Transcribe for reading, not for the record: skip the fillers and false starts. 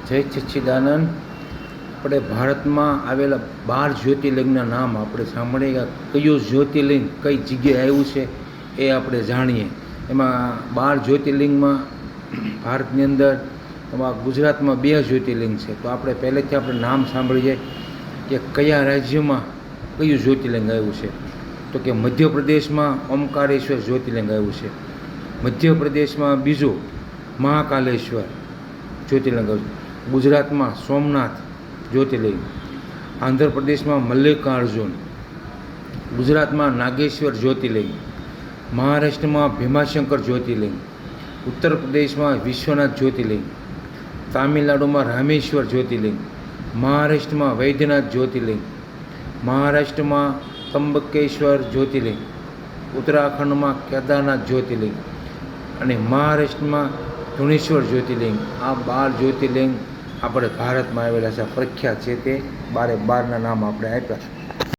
જય સચ્ચિદાનંદ. આપણે ભારતમાં આવેલા 12 જ્યોતિર્લિંગના નામ આપણે સાંભળીએ. કયું જ્યોતિર્લિંગ કઈ જગ્યાએ આવ્યું છે એ આપણે જાણીએ. એમાં 12 જ્યોતિર્લિંગમાં ભારતની અંદર ગુજરાતમાં 2 જ્યોતિર્લિંગ છે. તો આપણે પહેલેથી આપણે નામ સાંભળીએ કે કયા રાજ્યમાં કયું જ્યોતિર્લિંગ આવ્યું છે. તો કે મધ્યપ્રદેશમાં ઓમકારેશ્વર જ્યોતિર્લિંગ આવ્યું છે. મધ્યપ્રદેશમાં બીજું મહાકાલેશ્વર જ્યોતિર્લિંગ આવ્યું છે. ગુજરાતમાં સોમનાથ જ્યોતિર્લિંગ, આંધ્રપ્રદેશમાં મલ્લિકાર્જુન, ગુજરાતમાં નાગેશ્વર જ્યોતિર્લિંગ, મહારાષ્ટ્રમાં ભીમાશંકર જ્યોતિર્લિંગ, ઉત્તર પ્રદેશમાં વિશ્વનાથ જ્યોતિર્લિંગ, તામિલનાડુમાં રામેશ્વર જ્યોતિર્લિંગ, મહારાષ્ટ્રમાં વૈદ્યનાથ જ્યોતિર્લિંગ, મહારાષ્ટ્રમાં ત્રંબકેશ્વર જ્યોતિર્લિંગ, ઉત્તરાખંડમાં કેદારનાથ જ્યોતિર્લિંગ અને મહારાષ્ટ્રમાં ધુણેશ્વર જ્યોતિર્લિંગ. આ 12 જ્યોતિર્લિંગ આપણે ભારતમાં આવેલા છે, પ્રખ્યાત છે. તે 12 ના નામ આપણે આપ્યા છે.